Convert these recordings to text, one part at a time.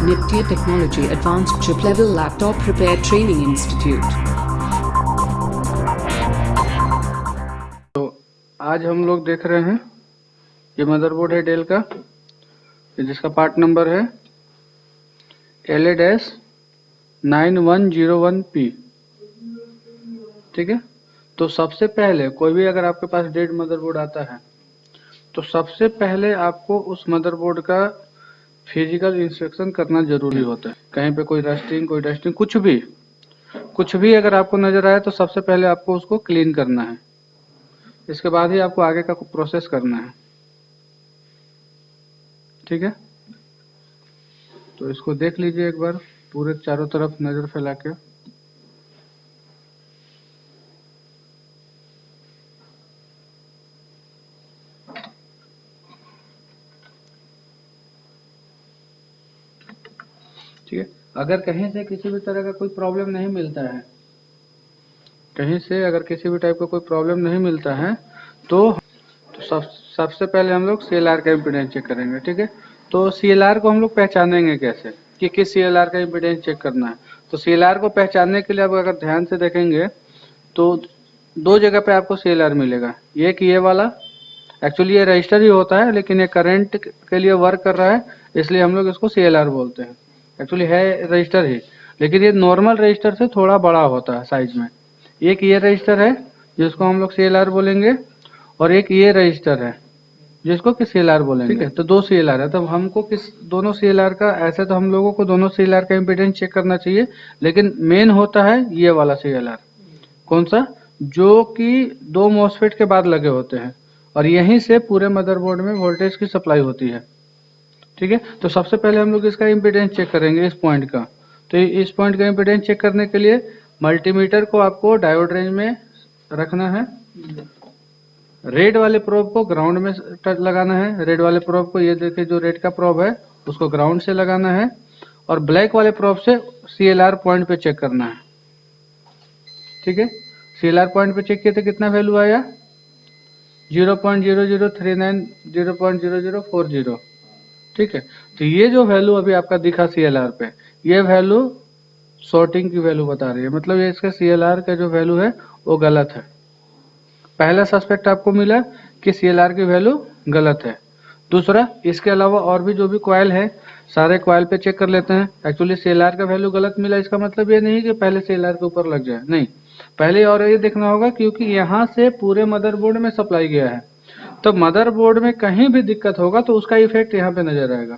Nifty Technology Advanced Chip Level Laptop Repair Training Institute. तो आज हम लोग देख रहे हैं ये मदरबोर्ड है डेल का, जिसका पार्ट नंबर है LA-9101P। ठीक है, तो सबसे पहले कोई भी अगर आपके पास डेड मदरबोर्ड आता है तो सबसे पहले आपको उस मदरबोर्ड का फिजिकल इंस्पेक्शन करना जरूरी होता है। कहीं पे कोई रस्टिंग, कोई डस्टिंग, कुछ भी अगर आपको नजर आए तो सबसे पहले आपको उसको क्लीन करना है। इसके बाद ही आपको आगे का प्रोसेस करना है। ठीक है, तो इसको देख लीजिए एक बार पूरे चारों तरफ नजर फैला के। ठीक है, अगर कहीं से किसी भी तरह का कोई प्रॉब्लम नहीं मिलता है, कहीं से अगर किसी भी टाइप का कोई प्रॉब्लम नहीं मिलता है तो सबसे पहले हम लोग CLR का इम्पीडेंस चेक करेंगे। ठीक है, तो CLR को हम लोग पहचानेंगे कैसे कि किस CLR का इम्पीडेंस चेक करना है। तो CLR को पहचानने के लिए आप अगर ध्यान से देखेंगे तो दो जगह पे आपको CLR मिलेगा। एक ये वाला, एक्चुअली ये रजिस्टर ही होता है लेकिन ये करंट के लिए वर्क कर रहा है, इसलिए हम लोग इसको CLR बोलते हैं। एक्चुअली है रजिस्टर ही, लेकिन ये नॉर्मल रजिस्टर से थोड़ा बड़ा होता है साइज में। एक ये रजिस्टर है जिसको हम लोग CLR बोलेंगे, और एक ये रजिस्टर है जिसको कि CLR बोलेंगे। ठीक है, तो दो CLR है। तब हमको किस दोनों CLR का, ऐसे तो हम लोगों को दोनों CLR का इम्पीडेंस चेक करना चाहिए, लेकिन मेन होता है ये वाला CLR। कौन सा? जो कि दो मॉसफेट के बाद लगे होते हैं और यहीं से पूरे मदरबोर्ड में वोल्टेज की सप्लाई होती है। ठीक है, तो सबसे पहले हम लोग इसका इम्पीडेंस चेक करेंगे, इस पॉइंट का। तो इस पॉइंट का इम्पीडेंस चेक करने के लिए मल्टीमीटर को आपको डायोड रेंज में रखना है। रेड वाले प्रोब को ग्राउंड में लगाना है। रेड वाले प्रोब को, ये देखिए जो रेड का प्रोब है उसको ग्राउंड से लगाना है, और ब्लैक वाले प्रोब से CLR पॉइंट पे चेक करना है। ठीक है, CLR पॉइंट पे चेक किए तो कितना वैल्यू आया? 0.0039, 0.0040। ठीक है, तो ये जो वैल्यू अभी आपका दिखा CLR पे, ये वैल्यू शॉर्टिंग की वैल्यू बता रही है। मतलब ये इसका CLR का जो वैल्यू है वो गलत है। पहला सस्पेक्ट आपको मिला कि CLR की वैल्यू गलत है। दूसरा, इसके अलावा और भी जो भी कॉइल है सारे कॉइल पे चेक कर लेते हैं। एक्चुअली CLR का वैल्यू गलत मिला, इसका मतलब ये नहीं कि पहले CLR के ऊपर लग जाए, नहीं, पहले और ये देखना होगा क्योंकि यहाँ से पूरे मदरबोर्ड में सप्लाई गया है। तो मदरबोर्ड में कहीं भी दिक्कत होगा तो उसका इफेक्ट यहाँ पे नजर आएगा।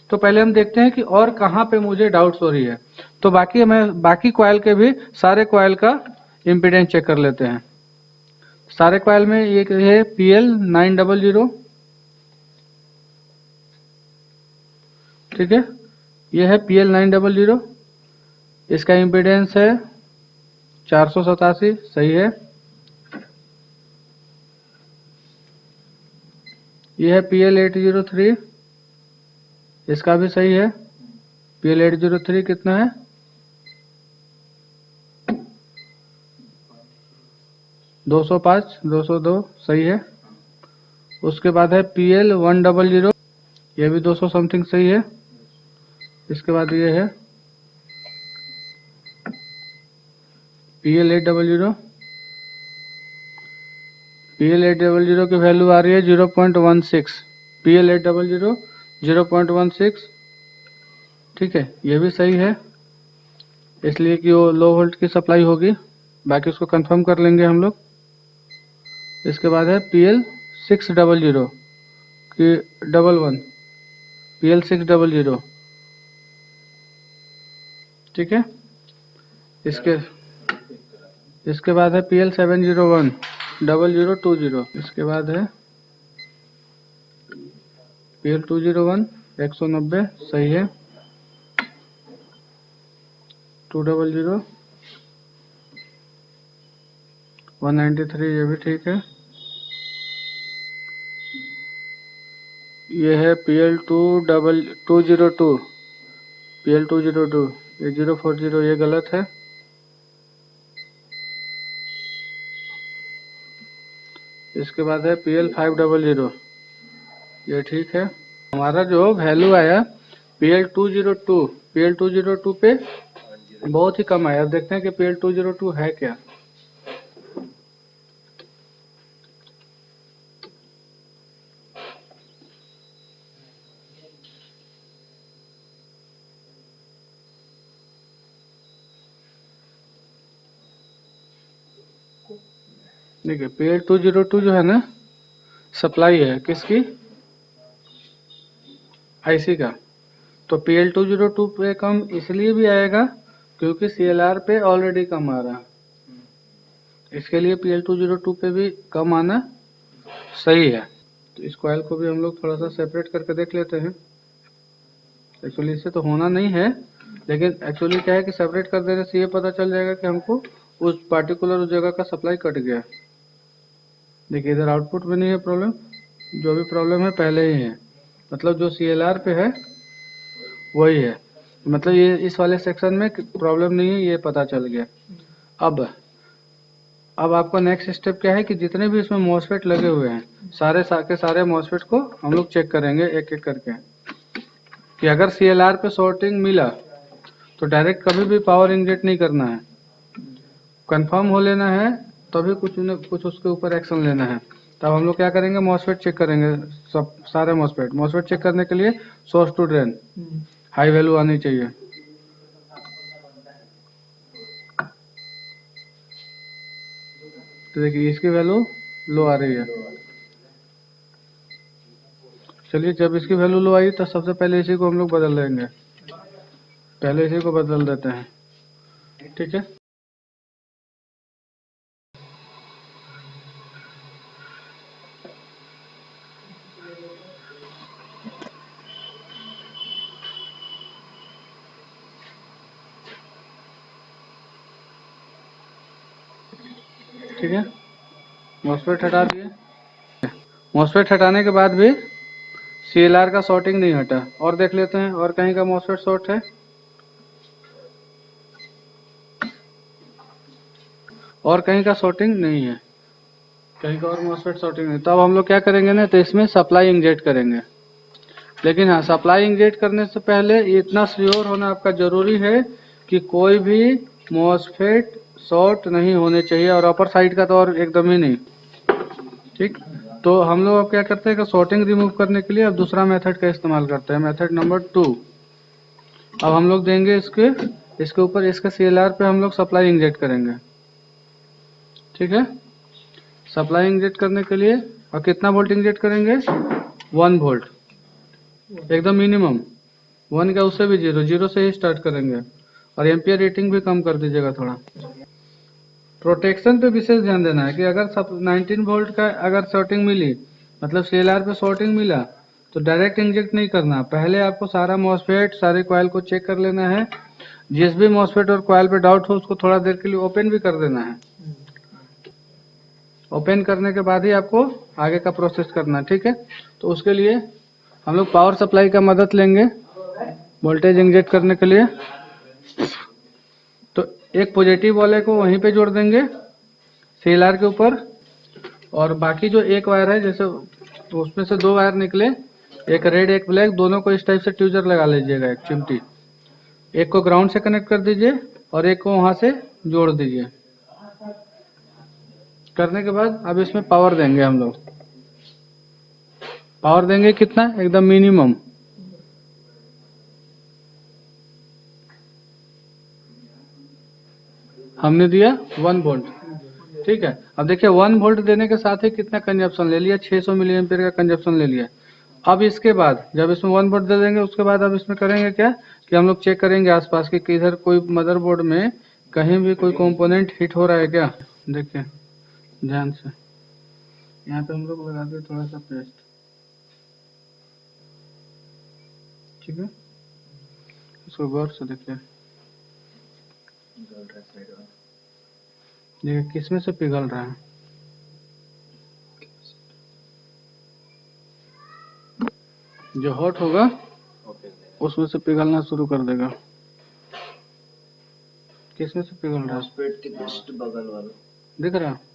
तो पहले हम देखते हैं कि और कहाँ पे मुझे डाउट्स हो रही है। तो बाकी कॉइल के भी सारे कॉइल का इम्पीडेंस चेक कर लेते हैं। सारे कॉइल में एक है PL900। ठीक है, ये है PL900, इसका इम्पीडेंस है 487, सही है। ये है PL803, इसका भी सही है। PL803 कितना है? 205, 202, सही है। उसके बाद है PL100, ये भी 200 समथिंग, सही है। इसके बाद ये है PL800। PL800 की वैल्यू आ रही है 0.16। PL800 0.16। ठीक है, ये भी सही है, इसलिए कि वो लो वोल्ट की सप्लाई होगी। बाकी उसको कंफर्म कर लेंगे हम लोग। इसके बाद है PL600 की 11, PL600। ठीक है, इसके बाद है PL701 0020। इसके बाद है PL201 190, सही है। 200 193, ये भी ठीक है। ये है PL202, PL202, ये 040, ये गलत है। इसके बाद है PL500, ये ठीक है। हमारा जो वैल्यू आया PL202 पे बहुत ही कम है। अब देखते हैं कि PL202 है क्या। देखिए PL202 जो है ना, सप्लाई है किसकी, आईसी का। तो PL202 पे कम इसलिए भी आएगा क्योंकि CLR पे ऑलरेडी कम आ रहा है, इसके लिए PL202 पे भी कम आना सही है। तो इस कॉइल को भी हम लोग थोड़ा सा सेपरेट करके देख लेते हैं। एक्चुअली इससे तो होना नहीं है, लेकिन एक्चुअली क्या है कि सेपरेट कर देने से ये पता चल जाएगा कि हमको उस पार्टिकुलर उस जगह का सप्लाई कट गया। देखिए इधर आउटपुट में नहीं है प्रॉब्लम, जो भी प्रॉब्लम है पहले ही है, मतलब जो CLR पे है वही है, मतलब ये इस वाले सेक्शन में प्रॉब्लम नहीं है, ये पता चल गया। अब आपका नेक्स्ट स्टेप क्या है कि जितने भी इसमें मॉसफेट लगे हुए हैं सारे मॉसफेट को हम लोग चेक करेंगे एक एक करके, कि अगर CLR पे शॉर्टिंग मिला तो डायरेक्ट कभी भी पावर इंजेक्ट नहीं करना है, कंफर्म हो लेना है, तभी कुछ उसके ऊपर एक्शन लेना है। तब हम लोग क्या करेंगे, मॉसफेट चेक करेंगे, सब सारे मॉसफेट चेक करने के लिए source to drain high value आनी चाहिए। तो देखिए इसकी वैल्यू लो आ रही है। चलिए जब इसकी वैल्यू लो आई तो सबसे पहले इसी को हम लोग बदल देंगे, पहले इसी को बदल देते हैं, ठीक है। ठीक है, मॉसफेट हटा दिए। मॉसफेट हटाने के बाद भी CLR का शॉर्टिंग नहीं हटा, और देख लेते हैं और कहीं का मॉसफेट शॉर्ट है, और कहीं का शॉर्टिंग नहीं है, कहीं का और मॉसफेट शॉर्टिंग नहीं। तब हम लोग क्या करेंगे ना, तो इसमें सप्लाई इंजेक्ट करेंगे। लेकिन हाँ, सप्लाई इंजेक्ट करने से पहले इतना श्योर होना आपका जरूरी है कि कोई भी मॉसफेट शॉर्ट नहीं होने चाहिए, और अपर साइड का तो और एकदम ही नहीं, ठीक। तो हम लोग अब क्या करते हैं कि शॉर्टिंग रिमूव करने के लिए अब दूसरा मेथड का इस्तेमाल करते हैं, मेथड नंबर 2। अब हम लोग देंगे इसके ऊपर इसके CLR पे हम लोग सप्लाई इंजेक्ट करेंगे, ठीक है। सप्लाई इंजेक्ट करने के लिए और कितना वोल्ट इंजेक्ट करेंगे, 1 वोल्ट, एकदम मिनिमम 1 का, उससे भी जीरो से ही स्टार्ट करेंगे। और एम्पियर रेटिंग भी कम कर दीजिएगा थोड़ा। प्रोटेक्शन पे विशेष ध्यान देना है कि अगर सब 19 वोल्ट का अगर शॉर्टिंग मिली, मतलब CLR पे शॉर्टिंग मिला, तो डायरेक्ट इंजेक्ट नहीं करना, पहले आपको सारा मॉसफेट सारे कॉइल को चेक कर लेना है। जिस भी मॉसफेट और कॉइल पे डाउट हो उसको थोड़ा देर के लिए ओपन भी कर देना है। ओपन करने के बाद ही आपको आगे का प्रोसेस करना, ठीक है। तो उसके लिए हम लोग पावर सप्लाई का मदद लेंगे वोल्टेज इंजेक्ट करने के लिए। तो एक पॉजिटिव वाले को वहीं पे जोड़ देंगे CLR के ऊपर, और बाकी जो एक वायर है, जैसे तो उसमें से 2 वायर निकले, एक रेड एक ब्लैक, दोनों को इस टाइप से ट्यूजर लगा लीजिएगा, एक चिमटी, एक को ग्राउंड से कनेक्ट कर दीजिए और एक को वहां से जोड़ दीजिए। करने के बाद अब इसमें पावर देंगे हम लोग, पावर देंगे कितना, एकदम मिनिमम। हमने दिया 1 वोल्ट, ठीक है। अब देखिए 1 वोल्ट देने के साथ ही कितना कंजप्शन ले लिया, 600 मिली एम्पियर का कंजप्शन ले लिया। अब इसके बाद जब इसमें 1 वोल्ट दे देंगे, उसके बाद अब इसमें करेंगे क्या कि हम लोग चेक करेंगे आसपास की किधर कोई मदरबोर्ड में कहीं भी कोई कंपोनेंट हिट हो रहा है क्या। देखिए ध्यान से, यहाँ पे हम लोग लगा दे थोड़ा सा पेस्ट, ठीक है। इसको गौर से देखिए, देखिए किसमें से पिघल रहा है, जो हॉट होगा उसमें से पिघलना शुरू कर देगा। किसमें से पिघल रहा है, पेट के जस्ट बगल वाला दिख रहा है,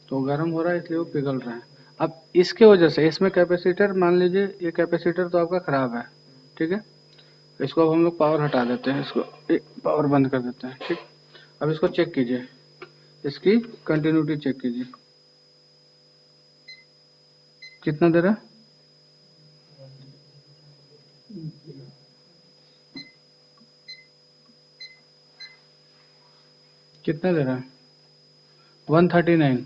तो गर्म हो रहा है इसलिए वो पिघल रहा है। अब इसके वजह से इसमें कैपेसिटर, मान लीजिए ये कैपेसिटर तो आपका खराब है, ठीक है। इसको अब हम लोग पावर हटा देते हैं, इसको पावर बंद कर देते हैं, ठीक। अब इसको चेक कीजिए, इसकी कंटिन्यूटी चेक कीजिए, कितना दे रहा है? कितना दे रहा है? 139।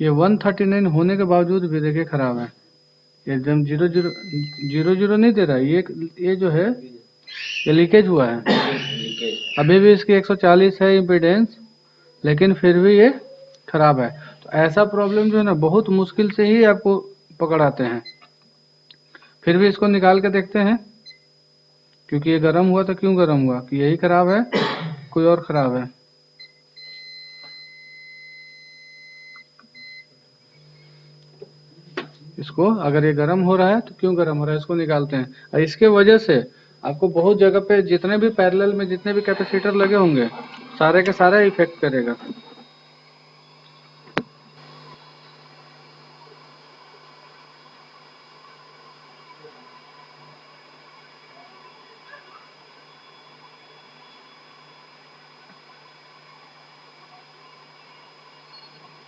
ये 139 होने के बावजूद भी देखिए खराब है। ये एकदम 0 0 नहीं दे रहा है। ये जो है ये लीकेज हुआ है। अभी भी इसकी 140 है इम्पीडेंस, लेकिन फिर भी ये खराब है। तो ऐसा प्रॉब्लम जो है ना बहुत मुश्किल से ही आपको पकड़ाते हैं। फिर भी इसको निकाल के देखते हैं, क्योंकि ये गर्म हुआ तो क्यों गर्म हुआ, कि यही खराब है, कोई और खराब है। इसको अगर ये गर्म हो रहा है तो क्यों गर्म हो रहा है, इसको निकालते हैं। और इसके वजह से आपको बहुत जगह पे जितने भी पैरेलल में जितने भी कैपेसिटर लगे होंगे सारे के सारे इफेक्ट करेगा।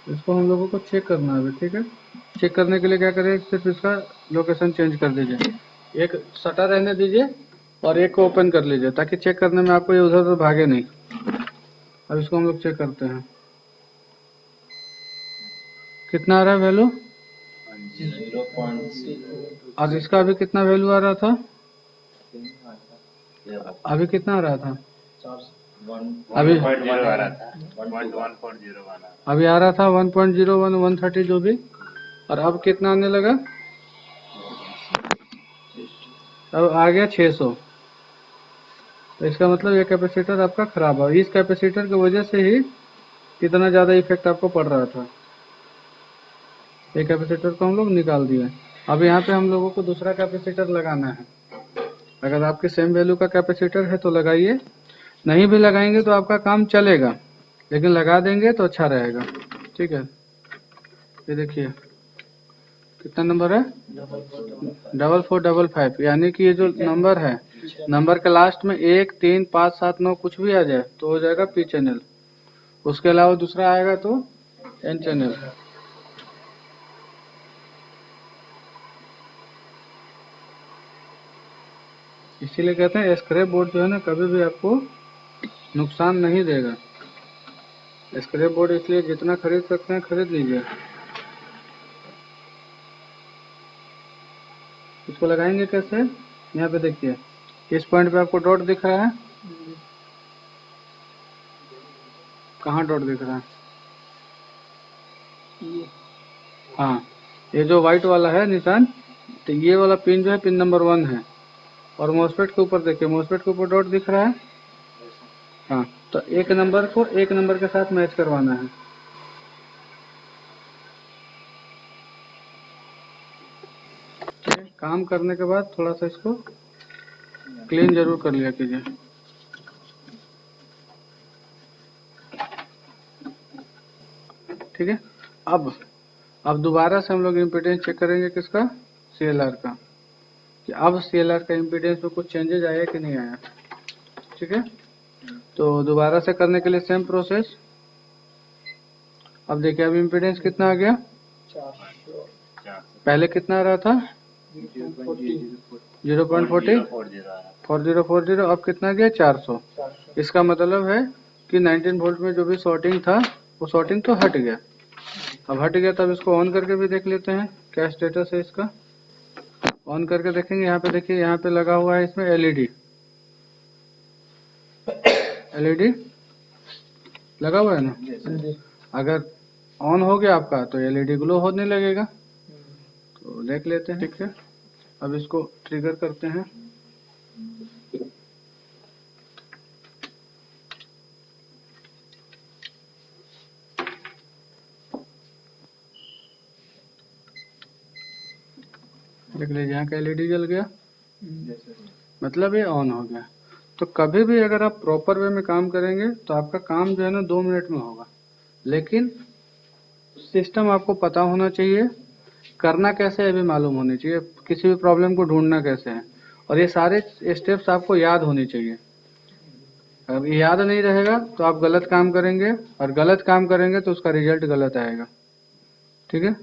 इसको हम लोगों को चेक करना है, ठीक है। चेक करने के लिए क्या करें, सिर्फ इसका लोकेशन चेंज कर दीजिए, एक शटर रहने दीजिए और एक को ओपन कर लीजिए, ताकि चेक करने में आपको ये उधर उधर भागे नहीं। अब इसको हम लोग चेक करते हैं, कितना आ रहा है वैल्यू, 0.6 और इसका अभी कितना वैल्यू आ रहा था, अभी कितना आ रहा था, अभी 1.0 आ रहा था, 1.0 आना। अभी आ रहा था 1.01 130 जो भी, और अब कितना आने लगा, अब आ गया 600। तो इसका मतलब ये कैपेसिटर आपका खराब है। इस कैपेसिटर की वजह से ही इतना ज़्यादा इफेक्ट आपको पड़ रहा था। ये कैपेसिटर को हम लोग निकाल दिए। अब यहाँ पे हम लोगों को दूसरा कैपेसिटर लगाना है। अगर आपके सेम वैल्यू का कैपेसिटर है तो लगाइए, नहीं भी लगाएंगे तो आपका काम चलेगा, लेकिन लगा देंगे तो अच्छा रहेगा, ठीक है। ये देखिए कितना नंबर है, 4455, यानी कि ये जो नंबर है, नंबर के लास्ट में 1 3 5 7 9 कुछ भी आ जाए तो हो जाएगा पी चैनल, उसके अलावा दूसरा आएगा तो एन चैनल। इसीलिए कहते हैं स्क्रैप बोर्ड जो है ना कभी भी आपको नुकसान नहीं देगा। स्क्रैप बोर्ड इसलिए जितना खरीद सकते हैं खरीद लीजिए। इसको लगाएंगे कैसे, यहाँ पे देखिए इस पॉइंट पे आपको डॉट दिख रहा है, कहाँ डॉट दिख रहा है, हाँ ये जो व्हाइट वाला है निशान, तो ये वाला पिन जो है पिन नंबर 1 है। और मॉसफेट के ऊपर देखिए, मॉसफेट के ऊपर डॉट दिख रहा है, हाँ तो एक नंबर को एक नंबर के साथ मैच करवाना है। काम करने के बाद थोड़ा सा इसको क्लीन जरूर कर लिया कीजिए। ठीक है, अब दोबारा से हम लोग इम्पीडेंस चेक करेंगे किसका, CLR का, कि अब CLR का इम्पीडेंस में कुछ चेंजेज आया कि नहीं आया। ठीक है, तो दोबारा से करने के लिए सेम प्रोसेस। अब देखिए अब इम्पीडेंस कितना आ गया, पहले कितना आ रहा था 0.40, अब कितना गया 400। इसका मतलब है कि 19 वोल्ट में जो भी शॉर्टिंग था वो शॉर्टिंग तो हट गया। अब हट गया तब इसको ऑन करके भी देख लेते हैं क्या स्टेटस है इसका। ऑन करके देखेंगे, यहाँ पे देखिए यहाँ पे लगा हुआ है इसमें एलईडी लगा हुआ है ना। अगर ऑन हो गया आपका तो एलईडी ग्लो होने लगेगा, तो देख लेते हैं। ठीक है, अब इसको ट्रिगर करते हैं। देख लीजिए यहाँ का एलईडी जल गया, मतलब ये ऑन हो गया। तो कभी भी अगर आप प्रॉपर वे में काम करेंगे तो आपका काम जो है ना 2 मिनट में होगा, लेकिन सिस्टम आपको पता होना चाहिए, करना कैसे है भी मालूम होनी चाहिए, किसी भी प्रॉब्लम को ढूंढना कैसे है, और ये सारे स्टेप्स आपको याद होनी चाहिए। अगर ये याद नहीं रहेगा तो आप गलत काम करेंगे, और गलत काम करेंगे तो उसका रिजल्ट गलत आएगा। ठीक है।